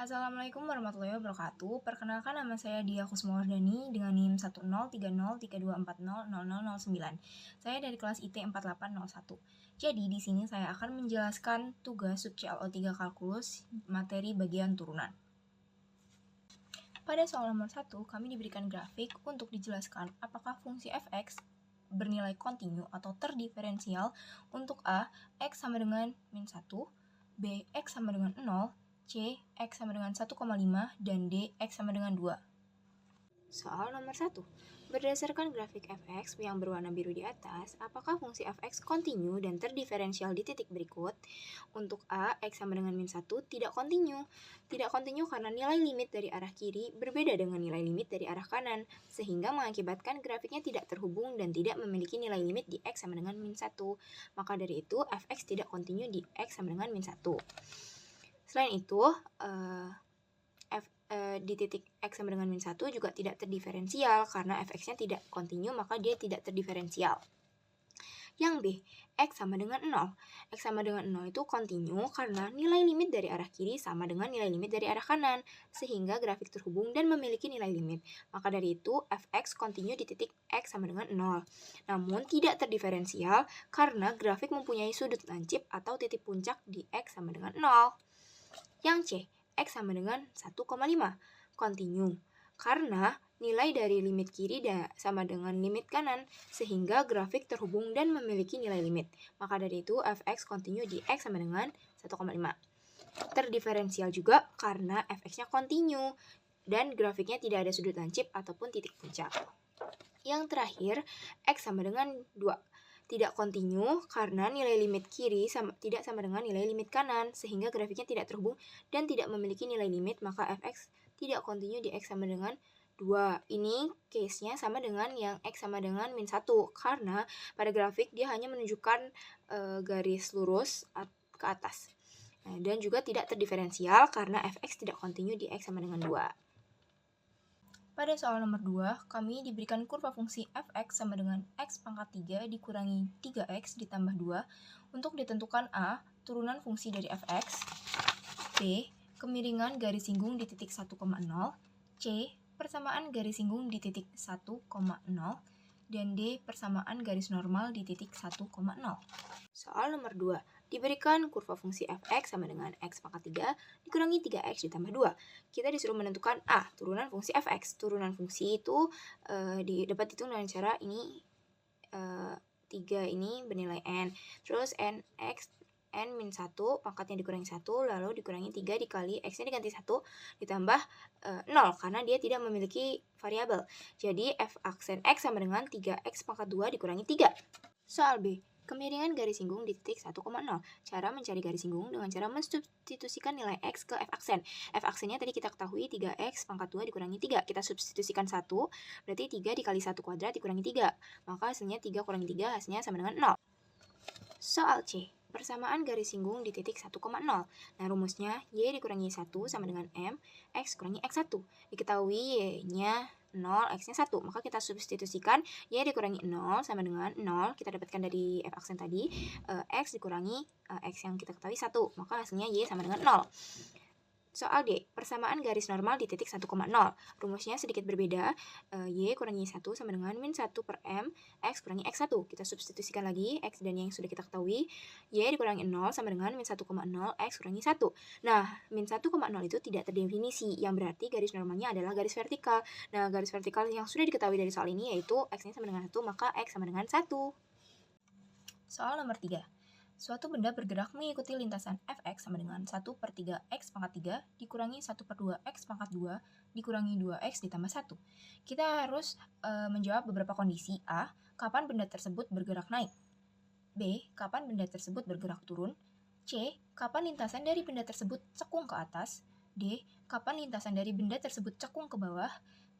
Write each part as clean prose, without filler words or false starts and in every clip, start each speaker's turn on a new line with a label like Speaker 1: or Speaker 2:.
Speaker 1: Assalamualaikum warahmatullahi wabarakatuh. Perkenalkan, nama saya Dia Kusmawardani dengan NIM 1030324000009. Saya dari kelas IT 4801. Jadi di sini saya akan menjelaskan tugas sub CLO3 kalkulus materi bagian turunan. Pada soal nomor 1, kami diberikan grafik untuk dijelaskan apakah fungsi fx bernilai kontinu atau terdiferensial untuk A, x sama dengan min 1, B, x sama dengan 0, C, x sama dengan 1,5, dan D, x sama dengan 2. Soal nomor 1. Berdasarkan grafik fx yang berwarna biru di atas, apakah fungsi fx kontinu dan terdiferensial di titik berikut? Untuk A, x sama dengan min 1 tidak kontinu. Tidak kontinu karena nilai limit dari arah kiri berbeda dengan nilai limit dari arah kanan, sehingga mengakibatkan grafiknya tidak terhubung dan tidak memiliki nilai limit di x sama dengan min 1. Maka dari itu, fx tidak kontinu di x sama dengan min 1. Selain itu, di titik x sama dengan min 1 juga tidak terdiferensial karena fx-nya tidak kontinu, maka dia tidak terdiferensial. Yang B, x sama dengan 0. X sama dengan 0 itu kontinu karena nilai limit dari arah kiri sama dengan nilai limit dari arah kanan, sehingga grafik terhubung dan memiliki nilai limit. Maka dari itu, fx kontinu di titik x sama dengan 0. Namun tidak terdiferensial karena grafik mempunyai sudut lancip atau titik puncak di x sama dengan 0. Yang C, x sama dengan 1,5, kontinu, karena nilai dari limit kiri sama dengan limit kanan, sehingga grafik terhubung dan memiliki nilai limit. Maka dari itu, fx kontinu di x sama dengan 1,5. Terdiferensial juga karena fx-nya kontinu, dan grafiknya tidak ada sudut lancip ataupun titik puncak. Yang terakhir, x sama dengan 2. Tidak kontinu karena nilai limit kiri tidak sama dengan nilai limit kanan, sehingga grafiknya tidak terhubung dan tidak memiliki nilai limit, maka fx tidak kontinu di x sama dengan 2. Ini case-nya sama dengan yang x sama dengan min 1, karena pada grafik dia hanya menunjukkan garis lurus ke atas. Dan juga tidak terdiferensial karena fx tidak kontinu di x sama dengan 2. Pada soal nomor 2, kami diberikan kurva fungsi fx sama dengan x pangkat 3 dikurangi 3x ditambah 2 untuk ditentukan A, turunan fungsi dari fx, B, kemiringan garis singgung di titik 1,0, C, persamaan garis singgung di titik 1,0, dan D, persamaan garis normal di titik 1,0. Soal nomor 2, diberikan kurva fungsi fx sama dengan x pangkat 3 dikurangi 3x ditambah 2. Kita disuruh menentukan A, turunan fungsi fx. Turunan fungsi itu dapat dihitung dengan cara ini, 3 ini bernilai n. Terus n min 1, pangkatnya dikurangi 1, lalu dikurangi 3 dikali x-nya diganti 1, ditambah 0, karena dia tidak memiliki variabel. Jadi f aksen x sama dengan 3x pangkat 2 dikurangi 3. Soal B, kemiringan garis singgung di titik 1,0. Cara mencari garis singgung dengan cara mensubstitusikan nilai x ke f aksen. F aksennya tadi kita ketahui 3x pangkat 2 dikurangi 3. Kita substitusikan 1, berarti 3 dikali 1 kuadrat dikurangi 3. Maka hasilnya 3 kurangi 3 hasilnya sama dengan 0. Soal C, persamaan garis singgung di titik 1,0. Nah, rumusnya y dikurangi 1 sama dengan m, x kurangi x1. Diketahui y-nya 0, x-nya 1. Maka kita substitusikan y dikurangi 0 sama dengan 0. Kita dapatkan dari f aksen tadi, x dikurangi x yang kita ketahui 1. Maka hasilnya y sama dengan 0. Soal D, persamaan garis normal di titik 1,0. Rumusnya sedikit berbeda, y kurangi 1 sama dengan min 1 per m, x kurangi x1. Kita substitusikan lagi x dan y yang sudah kita ketahui, y dikurangi 0 sama dengan min 1,0, x kurangi 1. Nah, min 1,0 itu tidak terdefinisi, yang berarti garis normalnya adalah garis vertikal. Nah, garis vertikal yang sudah diketahui dari soal ini yaitu x-nya sama dengan 1, maka x sama dengan 1. Soal nomor 3. Suatu benda bergerak mengikuti lintasan fx sama dengan 1 per 3x pangkat 3 dikurangi 1 per 2x pangkat 2 dikurangi 2x ditambah 1. Kita harus menjawab beberapa kondisi. A, kapan benda tersebut bergerak naik? B, kapan benda tersebut bergerak turun? C, kapan lintasan dari benda tersebut cekung ke atas? D, kapan lintasan dari benda tersebut cekung ke bawah?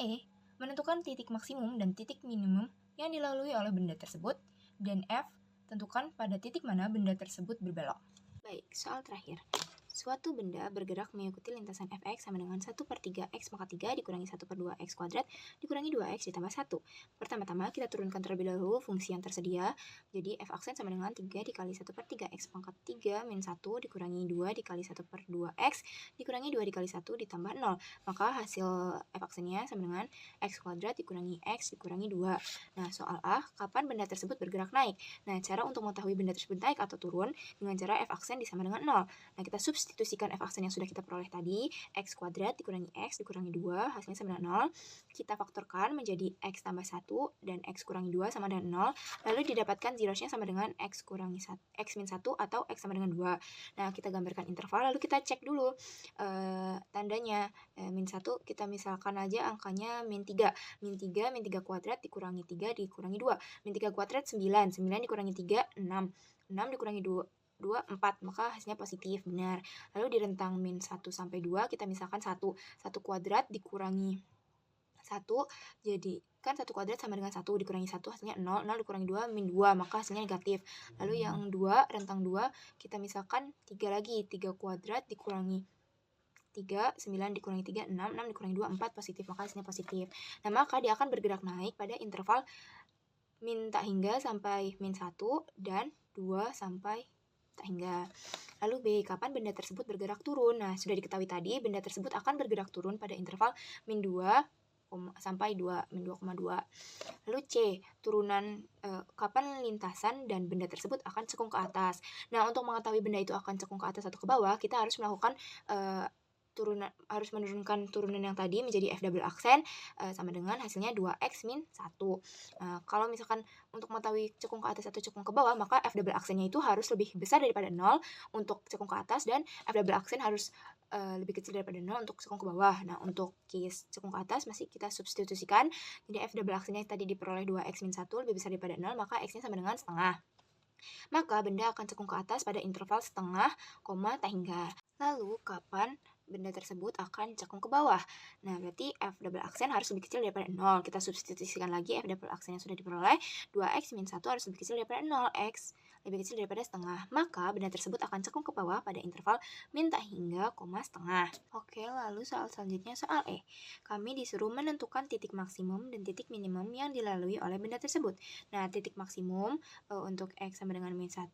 Speaker 1: E, menentukan titik maksimum dan titik minimum yang dilalui oleh benda tersebut. Dan F, tentukan pada titik mana benda tersebut berbelok. Baik, soal terakhir. Suatu benda bergerak mengikuti lintasan fx sama dengan 1/3 x pangkat 3 dikurangi 1/2 x kuadrat dikurangi 2x ditambah 1. Pertama-tama kita turunkan terlebih dahulu fungsi yang tersedia. Jadi f aksen sama dengan 3 dikali 1/3 x pangkat 3 min 1 dikurangi 2 dikali 1/2 x dikurangi 2 dikali 1 ditambah 0. Maka hasil f aksennya sama dengan x kuadrat dikurangi x dikurangi 2. Nah, soal A, kapan benda tersebut bergerak naik? Nah, cara untuk mengetahui benda tersebut naik atau turun dengan cara f aksen disama dengan 0. Nah, kita substitusikan f aksen yang sudah kita peroleh tadi, x kuadrat dikurangi x dikurangi 2, hasilnya sama dengan 0. Kita faktorkan menjadi x tambah 1 dan x kurangi 2 sama dengan 0. Lalu didapatkan zeros-nya sama dengan x kurangi 1, x min 1 atau x sama dengan 2. Nah, kita gambarkan interval, lalu kita cek dulu tandanya. Min 1 kita misalkan aja angkanya min 3. Min 3 kuadrat dikurangi 3 dikurangi 2. Min 3 kuadrat 9. 9 dikurangi 3, 6. 6 dikurangi 2, 4, maka hasilnya positif, benar. Lalu di rentang min 1 sampai 2 kita misalkan 1 kuadrat dikurangi 1, jadi kan 1 kuadrat sama dengan 1 dikurangi 1 hasilnya 0, 0 dikurangi 2 min 2, maka hasilnya negatif. Lalu yang 2, rentang 2 kita misalkan 3 lagi, 3 kuadrat dikurangi 3, 9 dikurangi 3, 6, 6 dikurangi 2, 4, positif, maka hasilnya positif. Nah, maka dia akan bergerak naik pada interval min tak hingga sampai min 1 dan 2 sampai tak hingga. Lalu B, kapan benda tersebut bergerak turun? Nah, sudah diketahui tadi, benda tersebut akan bergerak turun pada interval min 2 sampai 2, min 2,2. Lalu C, turunan kapan lintasan dan benda tersebut akan cekung ke atas. Nah, untuk mengetahui benda itu akan cekung ke atas atau ke bawah, kita harus melakukan harus menurunkan turunan yang tadi menjadi f double aksen sama dengan hasilnya 2x min 1. Kalau misalkan untuk mengetahui cekung ke atas atau cekung ke bawah, maka f double aksennya itu harus lebih besar daripada 0 untuk cekung ke atas dan f double aksen harus lebih kecil daripada 0 untuk cekung ke bawah. Nah, untuk case cekung ke atas masih kita substitusikan. Jadi f double aksennya tadi diperoleh 2x min 1 lebih besar daripada 0, maka x-nya sama dengan setengah. Maka benda akan cekung ke atas pada interval setengah, tak hingga. Lalu, kapan benda tersebut akan cekung ke bawah? Nah, berarti f double aksen harus lebih kecil daripada 0. Kita substitusikan lagi f double aksen yang sudah diperoleh. 2x min 1 harus lebih kecil daripada 0. X lebih kecil daripada setengah. Maka benda tersebut akan cekung ke bawah pada interval min tak hingga, setengah. Oke, lalu soal selanjutnya soal E. Kami disuruh menentukan titik maksimum dan titik minimum yang dilalui oleh benda tersebut. Nah, titik maksimum untuk x sama dengan min 1,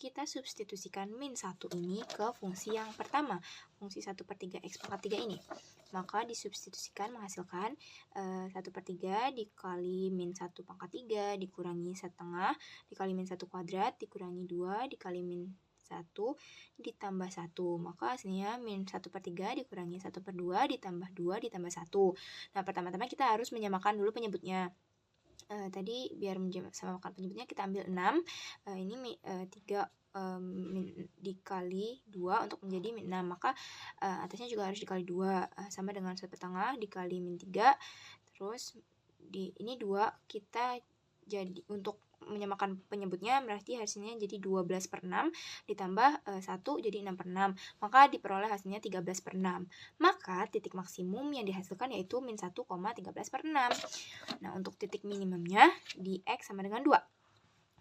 Speaker 1: kita substitusikan min 1 ini ke fungsi yang pertama, fungsi 1/3 x pangkat 3 ini. Maka disubstitusikan menghasilkan 1/3 dikali min 1 pangkat 3 dikurangi setengah dikali min 1 kuadrat dikurangi 2 dikali min 1 ditambah 1. Maka hasilnya min 1/3 dikurangi 1/2 ditambah 2 ditambah 1. Nah, pertama-tama kita harus menyamakan dulu penyebutnya. Tadi biar menyamakan penyebutnya kita ambil 6. Ini 3 dikali 2 untuk menjadi min 6. Maka atasnya juga harus dikali 2 sama dengan 1/2 dikali min 3. Terus ini 2 kita jadi untuk menyamakan penyebutnya berarti hasilnya jadi 12/6 ditambah 1 jadi 6/6. Maka diperoleh hasilnya 13/6. Maka titik maksimum yang dihasilkan yaitu min 1,13/6. Nah, untuk titik minimumnya di x sama dengan 2.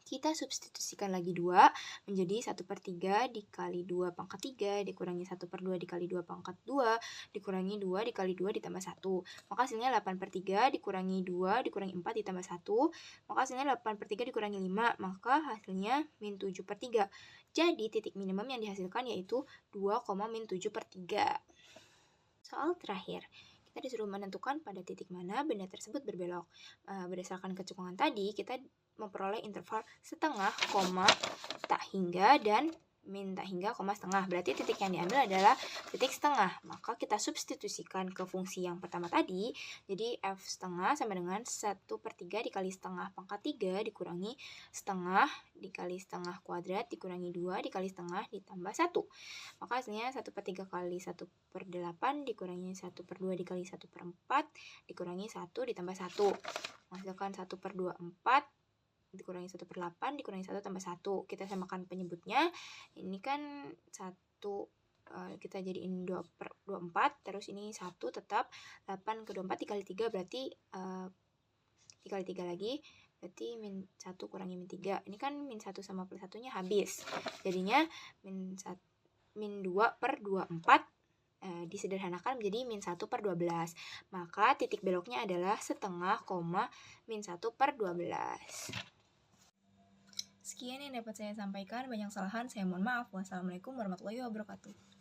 Speaker 1: Kita substitusikan lagi 2 menjadi 1/3 dikali 2 pangkat 3 dikurangi 1/2 dikali 2 pangkat 2 dikurangi 2 dikali 2 ditambah 1. Maka hasilnya 8/3 dikurangi 2 dikurangi 4 ditambah 1. Maka hasilnya 8/3 dikurangi 5. Maka hasilnya min 7/3. Jadi titik minimum yang dihasilkan yaitu 2, min 7/3. Soal terakhir. Kita disuruh menentukan pada titik mana benda tersebut berbelok. Berdasarkan kecekungan tadi, kita memperoleh interval setengah, tak hingga, dan min tak hingga, setengah. Berarti titik yang diambil adalah titik setengah. Maka kita substitusikan ke fungsi yang pertama tadi. Jadi f setengah sama dengan 1/3 dikali setengah pangkat 3 dikurangi setengah dikali setengah kuadrat dikurangi 2 dikali setengah ditambah 1. Maka hasilnya 1/3 kali 1/8 dikurangi 1/2 dikali 1/4 dikurangi 1 ditambah 1. Menghasilkan 1/24 dikurangi 1/8 dikurangi 1 tambah 1. Kita samakan penyebutnya. Ini kan 1 kita jadiin 2/24, terus ini 1 tetap 8 ke 24 dikali 3 berarti dikali 3 lagi berarti min 1 kurangi min 3. Ini kan min 1 sama plus 1-nya habis. Jadinya min 1 min 2 per 24 disederhanakan menjadi min 1 per 12. Maka titik beloknya adalah setengah, min 1 per 12. Sekian yang dapat saya sampaikan. Banyak kesalahan, saya mohon maaf. Wassalamualaikum warahmatullahi wabarakatuh.